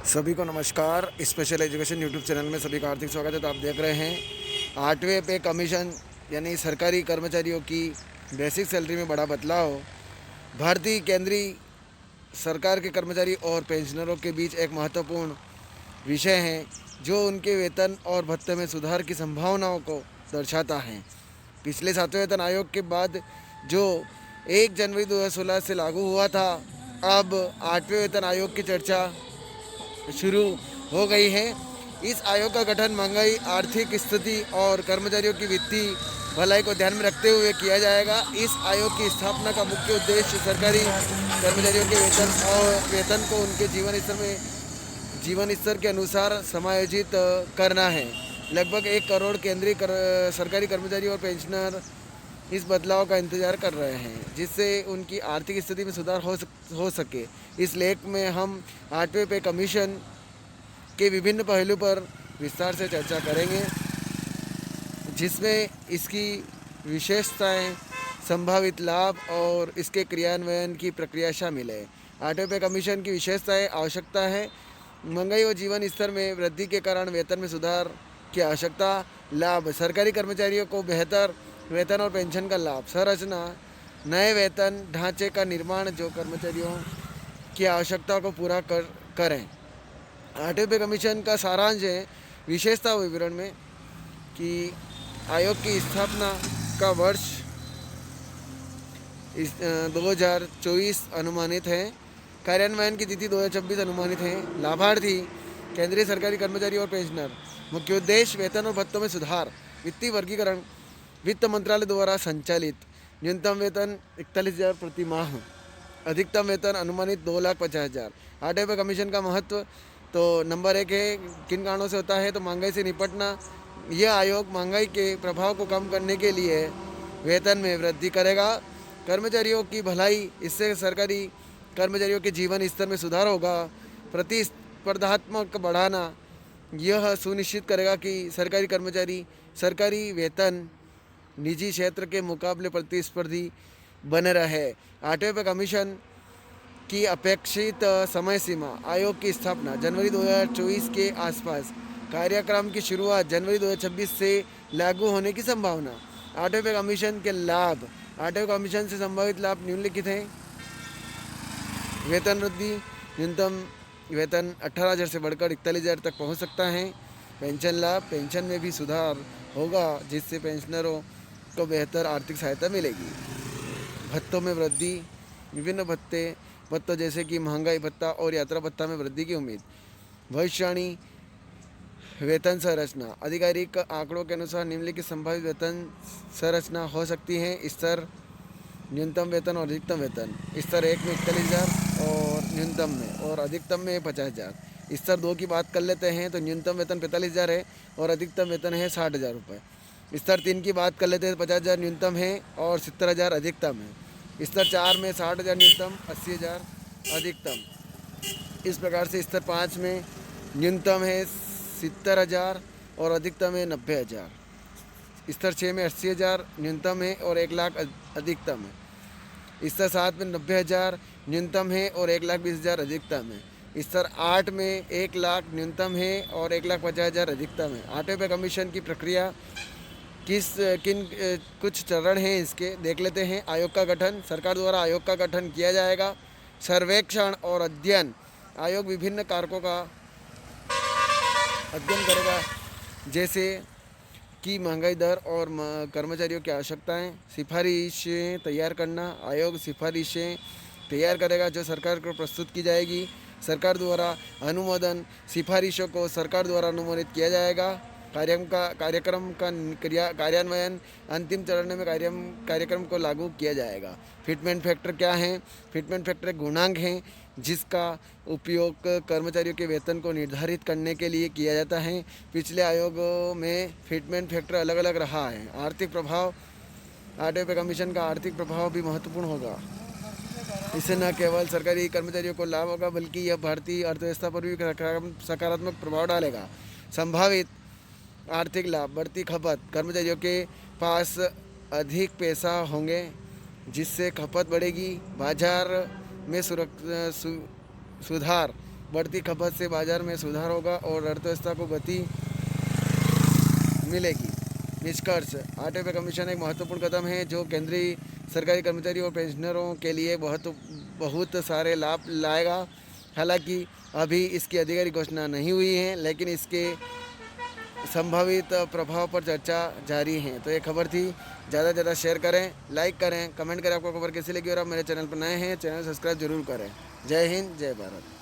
सभी को नमस्कार। स्पेशल एजुकेशन यूट्यूब चैनल में सभी का हार्दिक स्वागत है। तो आप देख रहे हैं 8वें पे कमीशन यानी सरकारी कर्मचारियों की बेसिक सैलरी में बड़ा बदलाव। भारतीय केंद्रीय सरकार के कर्मचारी और पेंशनरों के बीच एक महत्वपूर्ण विषय है जो उनके वेतन और भत्ते में सुधार की संभावनाओं को दर्शाता है। पिछले 7वें वेतन आयोग के बाद जो 1 जनवरी 2016 से लागू हुआ था, अब 8वें वेतन आयोग की चर्चा शुरू हो गई है। इस आयोग का गठन महंगाई, आर्थिक स्थिति और कर्मचारियों की वित्तीय भलाई को ध्यान में रखते हुए किया जाएगा। इस आयोग की स्थापना का मुख्य उद्देश्य सरकारी कर्मचारियों के वेतन को उनके जीवन स्तर के अनुसार समायोजित करना है। लगभग 1 करोड़ केंद्रीय सरकारी कर्मचारी और पेंशनर इस बदलाव का इंतजार कर रहे हैं जिससे उनकी आर्थिक स्थिति में सुधार हो सके। इस लेख में हम 8वें पे कमीशन के विभिन्न पहलू पर विस्तार से चर्चा करेंगे, जिसमें इसकी विशेषताएं, संभावित लाभ और इसके क्रियान्वयन की प्रक्रिया शामिल है। 8वें पे कमीशन की विशेषताएं, आवश्यकता है महंगाई और जीवन स्तर में वृद्धि के कारण वेतन में सुधार की आवश्यकता। लाभ, सरकारी कर्मचारियों को बेहतर वेतन और पेंशन का लाभ। संरचना, नए वेतन ढांचे का निर्माण जो कर्मचारियों की आवश्यकताओं को पूरा करें। 8वें पे कमीशन का सारांश है विशेषता विवरण में कि आयोग की स्थापना का वर्ष 2024 अनुमानित है। कार्यान्वयन की तिथि 2026 अनुमानित है। लाभार्थी, केंद्रीय सरकारी कर्मचारी और पेंशनर। मुख्य उद्देश्य वेतन और भत्तों में सुधार। वित्तीय वर्गीकरण, वित्त मंत्रालय द्वारा संचालित। न्यूनतम वेतन 41,000 प्रति माह, अधिकतम वेतन अनुमानित 2,50,000। 8वें पे कमीशन का महत्व तो नंबर 1 है किन कारणों से होता है, तो महंगाई से निपटना। यह आयोग महंगाई के प्रभाव को कम करने के लिए वेतन में वृद्धि करेगा। कर्मचारियों की भलाई, इससे सरकारी कर्मचारियों के जीवन स्तर में सुधार होगा। प्रतिस्पर्धात्मक बढ़ाना, यह सुनिश्चित करेगा कि सरकारी कर्मचारी सरकारी वेतन निजी क्षेत्र के मुकाबले प्रतिस्पर्धी बने रहे। 8वें पे कमीशन की अपेक्षित समय सीमा, आयोग की स्थापना जनवरी 2024 के आसपास, कार्यक्रम की शुरुआत जनवरी 2026 से लागू होने की संभावना। 8वें पे कमीशन के लाभ, 8वें कमीशन से संभावित लाभ निम्नलिखित हैं। वेतन वृद्धि, न्यूनतम वेतन 18,000 से बढ़कर 41,000 तक पहुंच सकता है। पेंशन लाभ, पेंशन में भी सुधार होगा जिससे पेंशनरों को बेहतर आर्थिक सहायता मिलेगी। भत्तों में वृद्धि, विभिन्न भत्तों जैसे कि महंगाई भत्ता और यात्रा भत्ता में वृद्धि की उम्मीद। भविष्यवाणी, वेतन संरचना, आधिकारिक आंकड़ों के अनुसार निम्नलिखित संभावित वेतन संरचना हो सकती है। स्तर, न्यूनतम वेतन और अधिकतम वेतन। स्तर 1 में 41,000 और न्यूनतम में, और अधिकतम में 50,000। स्तर 2 की बात कर लेते हैं तो न्यूनतम वेतन 45,000 है और अधिकतम वेतन है 60,000 रुपये। स्तर 3 की बात कर लेते हैं तो 50,000 न्यूनतम है और 70,000 अधिकतम है। स्तर 4 में 60,000 न्यूनतम, 80,000 अधिकतम। इस प्रकार से स्तर 5 में न्यूनतम है 70,000 और अधिकतम है 90,000। स्तर 6 में 80,000 न्यूनतम है और 1,00,000 अधिकतम है। स्तर 7 में 90,000 न्यूनतम है और 1,20,000 अधिकतम है। स्तर 8 में 1,00,000 न्यूनतम है और 1,50,000 अधिकतम है। 8वें पे कमीशन की प्रक्रिया कुछ चरण हैं इसके, देख लेते हैं। आयोग का गठन, सरकार द्वारा आयोग का गठन किया जाएगा। सर्वेक्षण और अध्ययन, आयोग विभिन्न कारकों का अध्ययन करेगा जैसे कि महंगाई दर और कर्मचारियों की आवश्यकताएं। सिफारिशें तैयार करना, आयोग सिफारिशें तैयार करेगा जो सरकार को प्रस्तुत की जाएगी। सरकार द्वारा अनुमोदन, सिफारिशों को सरकार द्वारा अनुमोदित किया जाएगा। कार्यक्रम का कार्यान्वयन, अंतिम चरण में कार्यक्रम को लागू किया जाएगा। फिटमेंट फैक्टर क्या है? फिटमेंट फैक्टर एक गुणांक है जिसका उपयोग कर्मचारियों के वेतन को निर्धारित करने के लिए किया जाता है। पिछले आयोगों में फिटमेंट फैक्टर अलग अलग रहा है। आर्थिक प्रभाव, 8वें पे कमीशन का आर्थिक प्रभाव भी महत्वपूर्ण होगा। इससे न केवल सरकारी कर्मचारियों को लाभ होगा बल्कि यह भारतीय अर्थव्यवस्था पर भी सकारात्मक प्रभाव डालेगा। संभावित आर्थिक लाभ, बढ़ती खपत, कर्मचारियों के पास अधिक पैसा होंगे जिससे खपत बढ़ेगी। बाजार में सुधार, बढ़ती खपत से बाजार में सुधार होगा और अर्थव्यवस्था को गति मिलेगी। निष्कर्ष, 8वें पे कमीशन एक महत्वपूर्ण कदम है जो केंद्रीय सरकारी कर्मचारियों और पेंशनरों के लिए बहुत सारे लाभ लाएगा। हालांकि अभी इसकी आधिकारिक घोषणा नहीं हुई है, लेकिन इसके संभावित प्रभाव पर चर्चा जारी है। तो ये खबर थी, ज़्यादा से ज़्यादा शेयर करें, लाइक करें, कमेंट करें आपको खबर कैसी लगी और आप मेरे चैनल पर नए हैं चैनल सब्सक्राइब जरूर करें। जय हिंद, जय भारत।